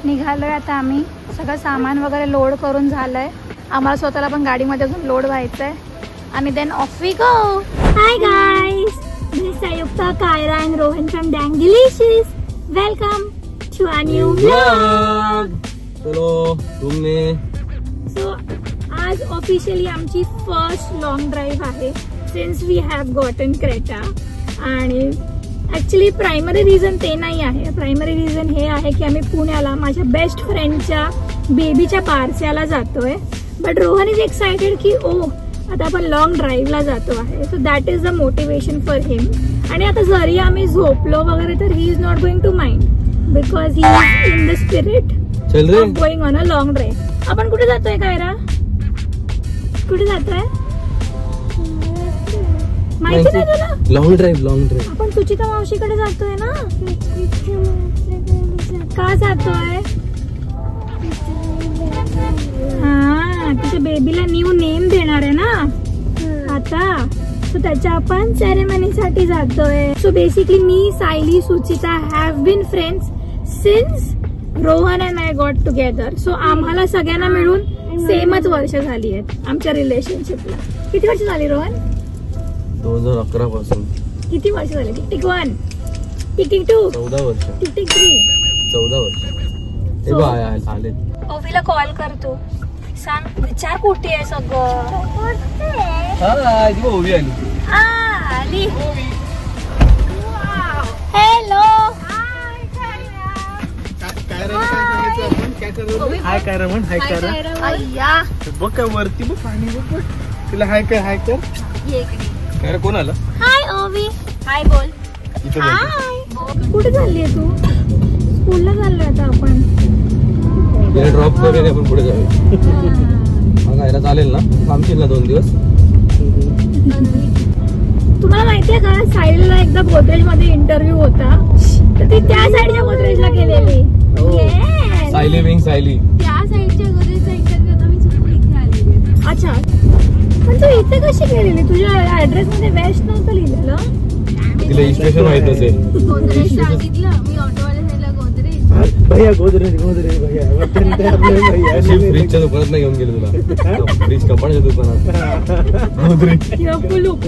निघालोय आता आम्ही. सगळं सामान वगैरे लोड करून झालंय. आम्हाला स्वतःला पण गाडीमध्ये अजून लोड व्हायचंय आणि then off we go. Hi guys, this Sanyukta, Kyra and Rohan from Dangalicious. Welcome to a new vlog. चलो घूमने. सो आज ऑफिशियली आमची फर्स्ट लॉंग ड्राईव्ह आहे since we have gotten Creta. आणि ऍक्च्युली प्रायमरी रिझन ते नाही आहे. प्रायमरी रिझन हे आहे की आम्ही पुण्याला माझ्या बेस्ट फ्रेंडच्या बेबीच्या बारस्याला जातोय. बट रोहन इज एक्सायटेड की आता आपण लॉंग ड्राईव्हला जातो आहे. So that is the motivation for him. आणि आता जरी आम्ही झोपलो वगैरे तर he is not going to mind because he is in the spirit of going on a long drive. आपण कुठे जातोय कायरा? कुठे जातोय माहिती नाही तुला? Long drive. आपण सुचिता मावशीकडे जातोय ना. का जातोय? हा, तिच्या बेबीला न्यू नेम देणार आहे ना आता. सो त्याच्या आपण सेरेमनी साठी जातोय. सो बेसिकली मी, Sayali, Suchita have been friends since Rohan and I got together. सो आम्हाला सगळ्यांना मिळून सेमच वर्ष झाली आहेत आमच्या रिलेशनशिपला. किती वर्ष झाली रोहन? 2011 पासून. किती वर्ष झाले? टिक 1, टिक 2, 14 वर्ष. टिक 3, 14 वर्ष. हे बघ आले. ओवीला कॉल करतो, सांग विचार कुठे आहे सगळं. हा, ती ओवी आली. आली. हॅलो. हाय काय रमण. हाय काय अय्या बघ काय वरती बघ पाणी बघ. तिला हाय काय. हाय कर. काय कोण आलं? हाय ओवी. हाय बोल. हाय. कुठे चालली आहे तू? स्कूलला चाललोय आता आपण. ड्रॉप करूया आपण पुढे जाऊया. खायला चालेल ना? थांबशील ना 2 दिवस? तुम्हाला माहितीये का, सायलीला एकदा गोदरेज मध्ये इंटरव्ह्यू होता तर ती त्या साईडच्या गोदरेजला गेलेली. सायली विंग सायली. त्या साईडच्या गोदरेजचा इंटरव्ह्यू होता. मी चुकून इथे आलेली. अच्छा, पण तू इथे कशी गेलेली? तुझ्या ऍड्रेस मध्ये वेस्ट नव्हतं लिहिलेलं. तिला स्टेशन माहित असेल. गोदरेज सांगितलं मी. ऑटोवाल्या साईडला गोदरेज. भैया गोदरेज भैया. फ्रीजच्या दुकानात नाही घेऊन गेलो तुला. फ्रीज कपाडाच्या दुकानात. गोदरेज किंवा कुलूप.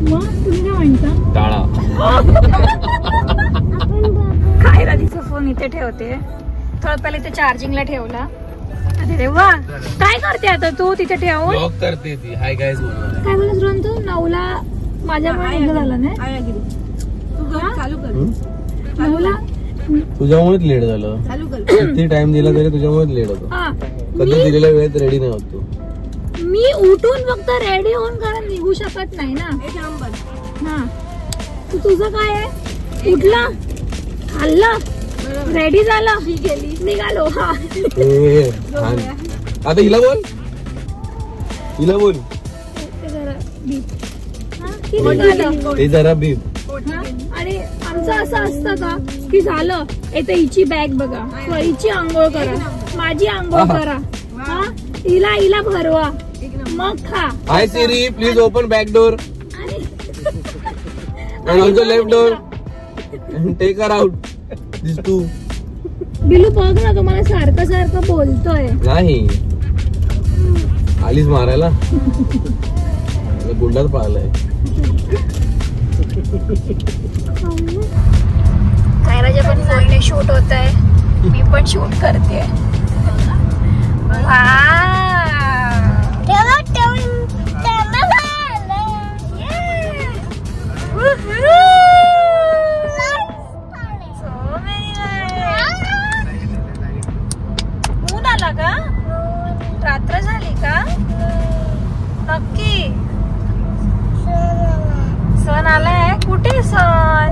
मग तुम्ही काय म्हणता? टाळा. कायरा तिचा फोन इथे ठेवते. थोडं पहिले इथे चार्जिंगला ठेवला. अरे वा, काय करते आता तू तिथे ठेवून? ब्लॉग करते ती. हाय गाईज बोलणार. काय बोलत रोहन तू? 9ला माझ्यामुळे झालं नाही. चालू कर. 9ला तुझ्यामुळेच लेट झालं. किती टाइम दिला तरी तुझ्यामुळेच लेट होतो. कधी दिलेल्या वेळेत रेडी नाही होत तू. मी उठून फक्त रेडी होऊन कारण निघू शकत नाही ना. हा, तुझं काय आहे? उठला, खाल्ला, रेडी झाला, निघालो. हा, आता हिला बोल. ते जरा बीप. आणि आमचं असं असतं का की झालं येते हिची बॅग बघा, हिची आंघोळ करा, माझी आंघोळ करा, हिला भरवा, मग खा. Hi Siri, please open back door and also left door and take her out. These two. बिलू बघ ना, तुम्हाला सारखं सारखं बोलतोय. नाही आलीच मारायला. गुंडात पाहिलंय. कायराच्या पण फोनने शूट होत आहे. मी पण शूट करते. ऊन आला का? रात्र झाली का? नक्की सण आलाय. कुठे सण?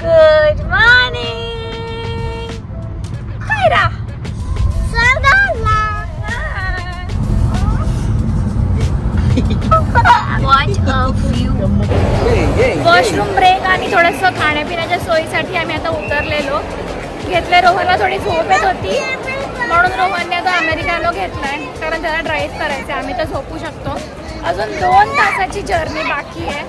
Good morning Kyra. Washroom break आणि थोडस खाण्यापिण्याच्या सोयीसाठी आम्ही आता उतरलेलो. घेतले. रोहनला थोडी झोप येत होती म्हणून रोहनने आता अमेरिकानो घेतलाय कारण त्याला ड्राईव्ह करायचं. आम्ही तर झोपू शकतो. अजून 2 तासाची जर्नी बाकी आहे.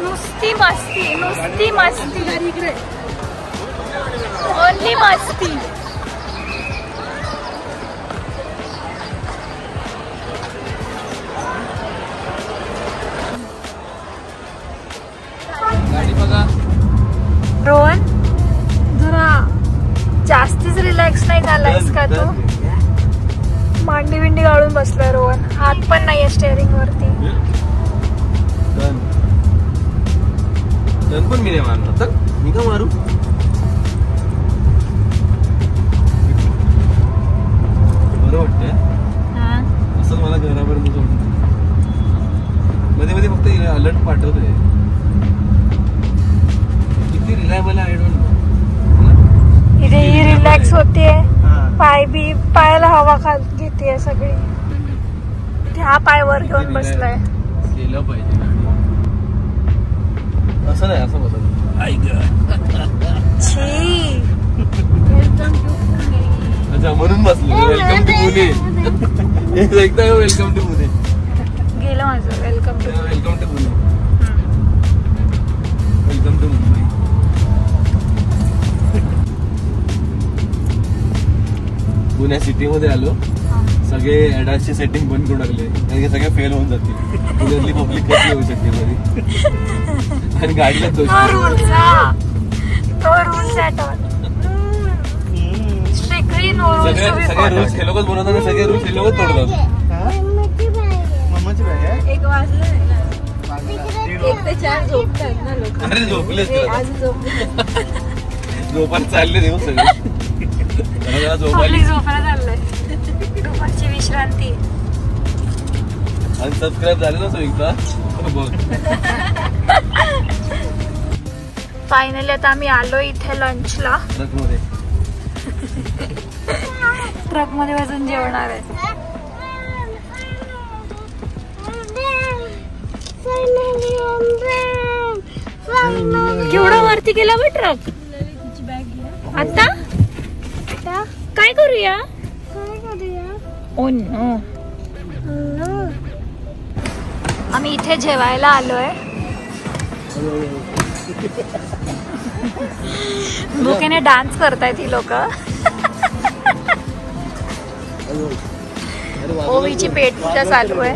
नुसती मस्ती, नुसती मस्ती, इकडे ओनली मस्ती. रोहन जरा जास्तीच रिलॅक्स नाही झालायस का तू? मांडी बिंडी गाळून बसलाय रोहन. हात पण नाहीये स्टेअरिंग वरती. पण मी नाही मारणार. तर मी का मारू? बरं वाटतंय असं मला घरापर्यंत सोडून. मध्ये मध्ये फक्त अलर्ट पाठवतोय. किती रिलायबल आहे. इथे ही रिलॅक्स होतीये. पायाला हवा खात घेते सगळी. हा पाय वर घेऊन बसलाय. केलं पाहिजे असं नाही. असं बसत अच्छा म्हणून बसलो. Welcome to Pune. एकदा वेलकम टू पुणे गेलं माझं. Welcome to Pune. Welcome to Mumbai. पुण्या सिटी मध्ये आलो. सगळे ऍडाची सेटिंग बंद करून टाकले. कारण सगळे फेल होऊन जातील. पुण्यातली पब्लिक कशी येऊ शकते मध्ये. आणि गाडीला दोष. सगळे रूल्स हे लोकच बनवतात आणि सगळे रूल्स हे लोकच तोडतात. 1 वाजलं. 1 ते 4 झोपतात ना लोक. अरे झोपले झोपायला चालले देऊ सगळे. झोपायला चाललंय. दुपारची विश्रांती. अनसबस्क्राईब झाले ना सुविधा. फायनली आता आम्ही आलो इथे लंचला. ट्रक मध्ये बसून जेवणार आहे. केवढा वरती गेला बघ ट्रक. आता काय करूया? Oh no. आम्ही इथे जेवायला आलोय. भुकेने डान्स करतायत ही लोक. ओवीची पेट पूजा चालू आहे.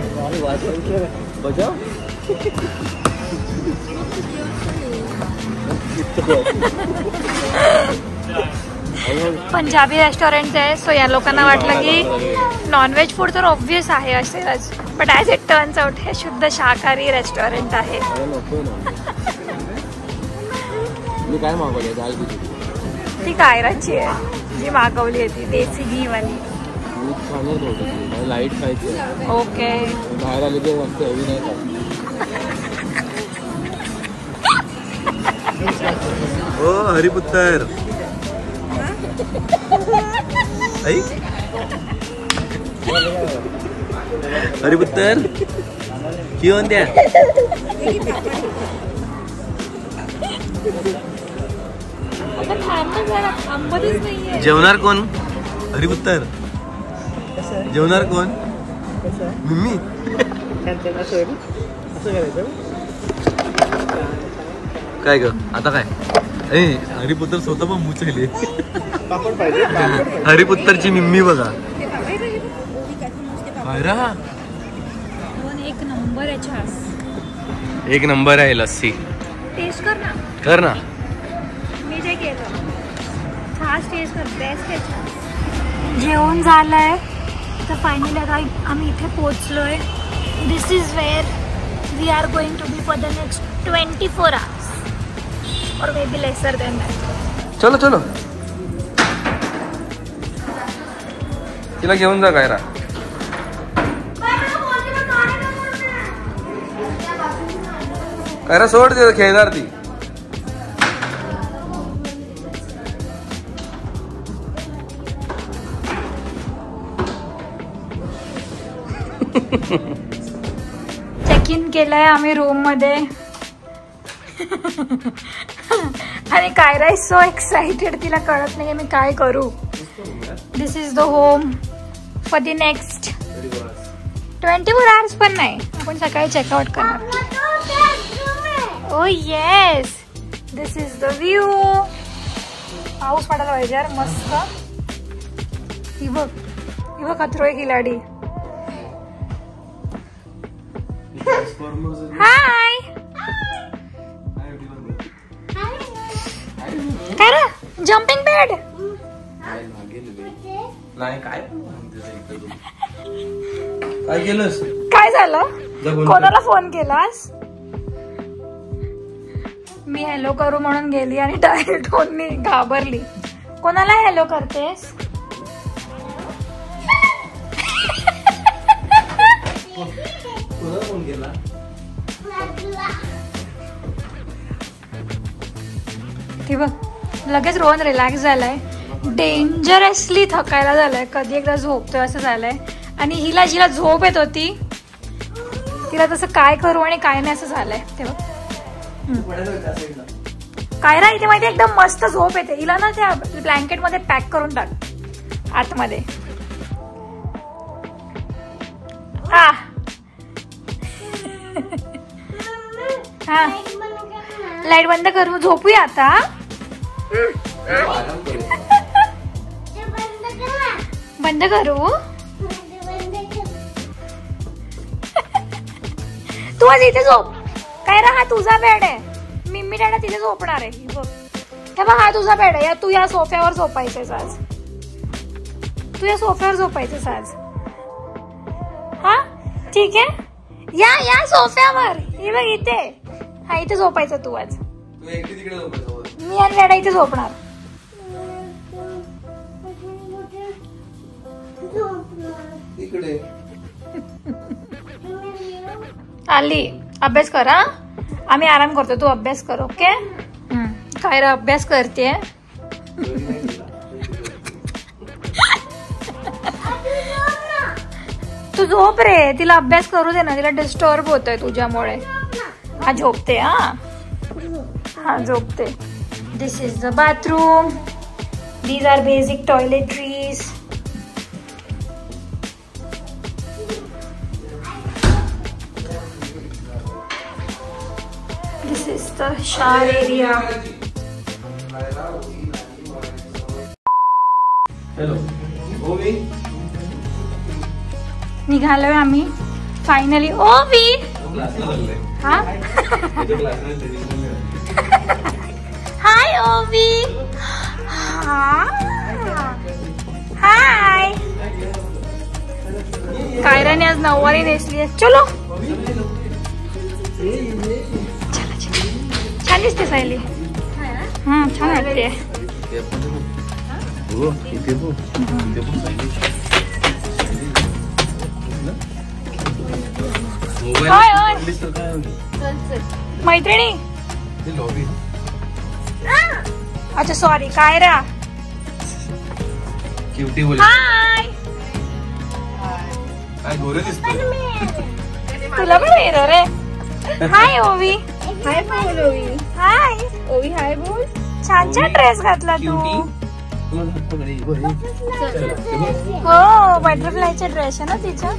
पंजाबी रेस्टॉरंट आहे. सो या लोकांना वाटलं की नॉनव्हेज फूड तर ऑब्व्हियस आहे असेलच. But as it turns out हे शुद्ध शाकाहारी रेस्टॉरंट आहे. काय मागवले? ती कायराची आहे जी मागवली आहे ती देसी घी वाली. लाईट खायची. ओके. बाहेर आले ते मस्त हेवी नाही खायचं. ओ हरिपुत्तर हरिपुत्तर की म्हणत्या? जेवणार कोण? हरिपुत्तर जेवणार कोण? मम्मी. काय ग आता काय? हरिपुत्तर स्वतः पण मुचले. हरिपुत्तरची निम्मी बघा. एक नंबर आहे छास. एक नंबर आहे लस्सी. टेस्ट कर ना. कर ना. मी जे केलं छास टेस्ट कर. बेस्ट आहे छास. जेवण झालंय तर फायनली आता आम्ही इथे पोहोचलोय. This is where we are going to be for the next 24 hours or maybe lesser than that. चलो चलो तिला घेऊन जा. कायरा कायरा सोड दे. खेळणार ती. चेक इन केलंय आम्ही रूम मध्ये. आणि कायरा इज सो एक्साइटेड. तिला कळत नाही मी काय करू. This is the home for the next 24 hours पण नाही, आपण सकाळी चेकआउट करणार. Oh yes, this is the view. पाऊस पडायला पाहिजे यार मस्त. ही बघ खतरो आहे खिलाडी. हाय काय रे, जम्पिंग बेड. काय केलंस? काय झालं? कोणाला फोन केलास? मी हॅलो करू म्हणून गेली आणि डायरेक्ट फोननी घाबरली. कोणाला हॅलो करतेस? फोन केला. ती बघ लगेच रोहन रिलॅक्स झालाय. डेंजरसली थकायला झालाय. कधी एकदा झोपतोय असं झालंय. आणि हिला जिला झोप येत होती तिला तसं काय करू आणि काय नाही असं झालंय. तेव्हा काय रा इथे माहिती एकदम मस्त झोप येते हिला ना. त्या ब्लँकेट मध्ये पॅक करून टाक आतमध्ये. हा हा लाईट बंद करू, झोपूया आता. बंद करू. तू आज इथे झोप. काय रा, हा तुझा बेड आहे. मिम्मी डॅडा तिथे झोपणार आहे. हे बघ हा तुझा बेड आहे. तू या सोफ्यावर झोपायचंस आज. तू या सोफ्यावर झोपायचंस आज. हा ठीक आहे. या सोफ्यावर. हे बघ इथे. हा इथे झोपायचं तू आज. मी आणि डॅडा इथे झोपणार. आली अभ्यास कर. हा आम्ही आराम करतो, तू अभ्यास कर. ओके. काय रे अभ्यास करते. तू झोप रे. तिला अभ्यास करू दे ना. तिला डिस्टर्ब होतोय तुझ्यामुळे. हा झोपते. हा झोपते. This is the bathroom. These are basic toiletries. This is the shower area. Hello निघालोय आम्ही फायनली. ओवी हा हाय ओवी. हाय. कायराने आज नऊवारी नेसली आहे. चलो छान दिसते सायली. छान वाटते. मैत्रिणी. अच्छा सॉरी काय रा. हाय. तुला पण येणार रे. हाय ओवी. हाय बोल ओवी. हाय ओवी हाय बोल. छान ड्रेस घातला तू. हो बटरफ्लायचा ड्रेस आहे ना तिचा.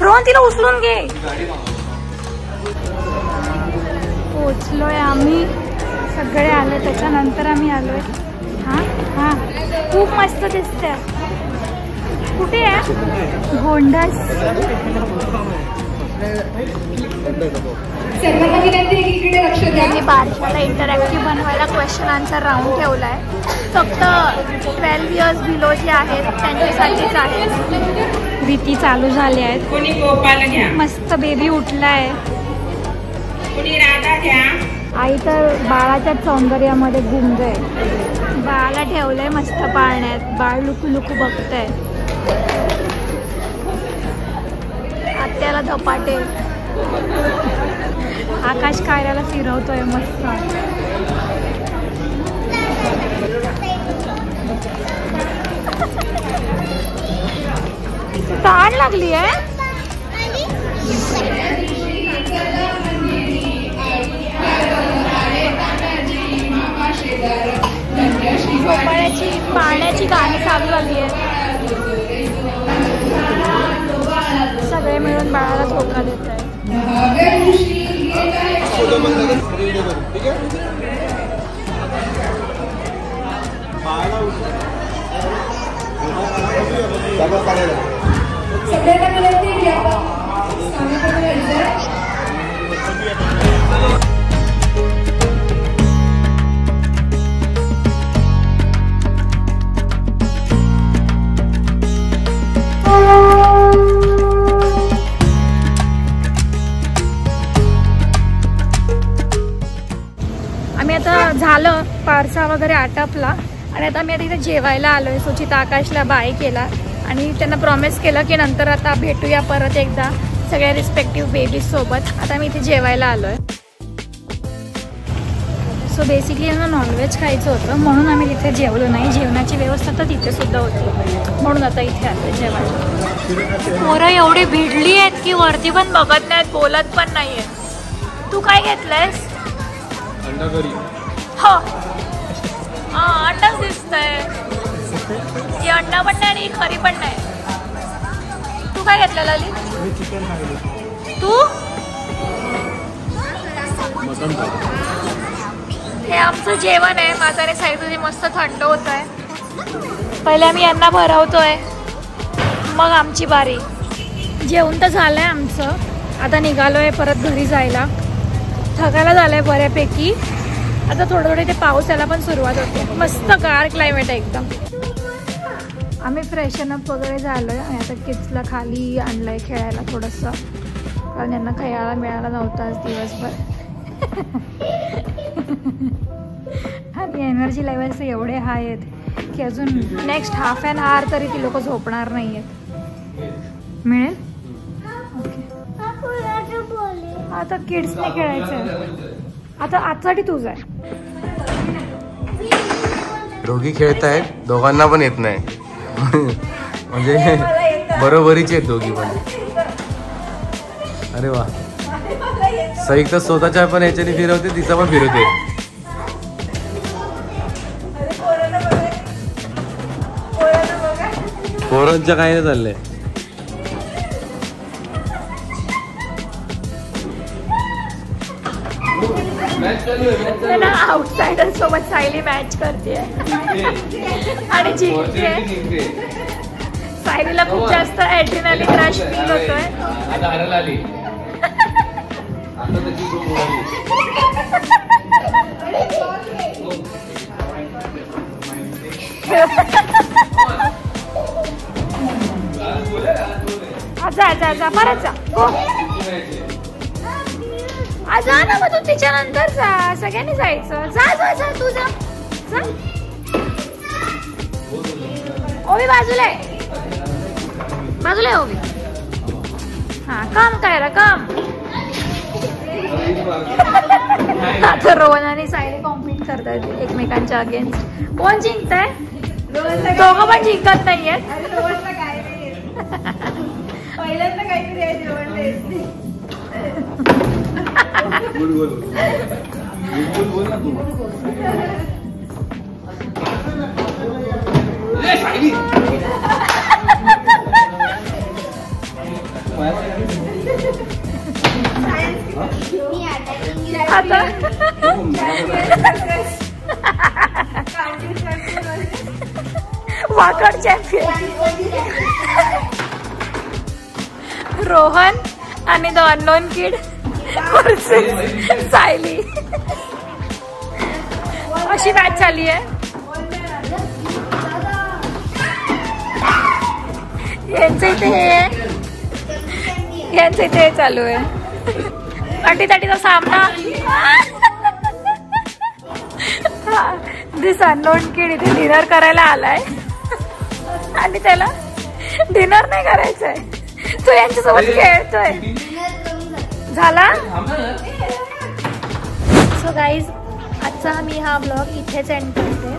रोहन तिला उचलून घे. पोचलोय आम्ही. सगळे आले त्याच्यानंतर आम्ही आलोय. हा खूप मस्त दिसते. कुठे आहे गोंडस. त्यांनी बारशाला इंटरॅक्टिव्ह बनवायला क्वेश्चन आन्सर राऊंड ठेवलाय. फक्त 12 इयर्स बिलो जे आहेत त्यांच्यासाठीच आहे. भीती चालू झाली आहेत. मस्त बेबी उठलाय. आई तर बाळाच्या सौंदर्यामध्ये गुंग आहे. बाळाला ठेवलंय मस्त पाळण्यात. बाळ लुकू लुकू बघतंय. आत्याला धपाटे. आकाश कायराला फिरवतोय मस्त. ताण लागली आहे. आमची गाणी चालू झाली आहे. सगळे मिळून बाळाला धोका देत आहे. आम्ही आता झालं, पारसा वगैरे आटपला आणि आता मी आता इथे जेवायला आलोय. सुचिता आकाशला बाय केला आणि त्यांना प्रॉमिस केलं की नंतर आता भेटूया परत एकदा सगळ्या रिस्पेक्टिव्ह बेबीज सोबत. आता मी इथे जेवायला आलोय. सो बेसिकली यांना नॉनव्हेज खायचं होतं म्हणून आम्ही तिथे जेवलो नाही. जेवणाची व्यवस्था तर तिथे सुद्धा होती म्हणून आता इथे आलो जेवायला. पोरं एवढी भिडली आहेत की वरती पण बघत नाहीत, बोलत पण नाहीयेत. तू काय घेतलंयस? अंडा करी. हो हां, अंडाच दिसतंय. ही अंडा पण नाही आणि ही खरी पण नाही. तू काय घेतलं लाली? तू? हे आमचं जेवण आहे. माझ्याने साईड मस्त थंड होत आहे. पहिले आम्ही यांना भरवतोय मग आमची बारी. जेवण तर झालंय आमचं. आता निघालोय परत घरी जायला. थकायला झालंय बऱ्यापैकी. आता थोडं थोडं ते पाऊस यायला पण सुरुवात होते. मस्त गार क्लायमेट आहे एकदम. आम्ही फ्रेशनअप वगैरे झालोय आणि आता किड्सला खाली आणलंय खेळायला थोडंसं, कारण यांना खेळायला मिळालं नव्हतं आज दिवसभर. आणि एनर्जी लेवल्स एवढे हाय आहेत की अजून नेक्स्ट हाफ ॲन आवर तरी ती लोक झोपणार नाही आहेत. मिळेल आता किड्सने खेळायचं. आता आजसाठी तुझं आहे. दोघी खेळतायत, दोघांना पण येत नाही. म्हणजे बरोबरीचे आहेत दोघी पण. अरे वा, सईक तर स्वतःच्या पण याच्याने फिरवते, तिचा पण फिरवते. पोरांच्या काय नाही चाललंय. आउटसाइडर सोबत सायली मॅच करते आणि जिंकते. सायलीला खूप जास्त ॲड्रेनालिन रश फील होतोय. जा परत जा. जा ना मग तू तिच्यानंतर जा. सगळ्यांनी जायचं. जा जा जा तू जा. ओवी बाजूला आहे, बाजूला आहे ओवी. हा कम काय कम. आता रोहन आणि सायली कॉम्पिट करतात एकमेकांच्या अगेन्स्ट. कोण जिंकताय? दोघं पण जिंकत नाहीयेत. पहिल्यांदा काहीतरी आहे जेवण. वाकड चॅम्पियन रोहन आणि द अननोन किड सायली. अशी मॅच झाली आहे. यांचं इथे हे चालू आहे. अटीतटीचा सामना. दिस अननोन किड इथे डिनर करायला आलाय आणि त्याला डिनर नाही करायचंय. तो यांच्यासोबत खेळतोय. झाला. सो गाईज, आजचा मी हा ब्लॉग इथेच एंड करते.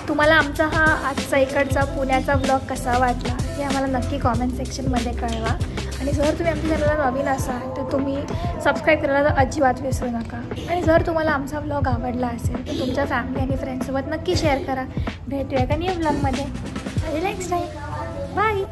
तुम्हाला आमचा हा आजचा इकडचा पुण्याचा ब्लॉग कसा वाटला हे आम्हाला नक्की कॉमेंट सेक्शनमध्ये कळवा. आणि जर तुम्ही आमच्या चॅनलला नवीन असाल तर तुम्ही सबस्क्राईब करायला तर अजिबात विसरू नका. आणि जर तुम्हाला आमचा ब्लॉग आवडला असेल तर तुमच्या फॅमिली आणि फ्रेंड्ससोबत नक्की शेअर करा. भेटूया का न्यू ब्लॉगमध्ये. Next time bye.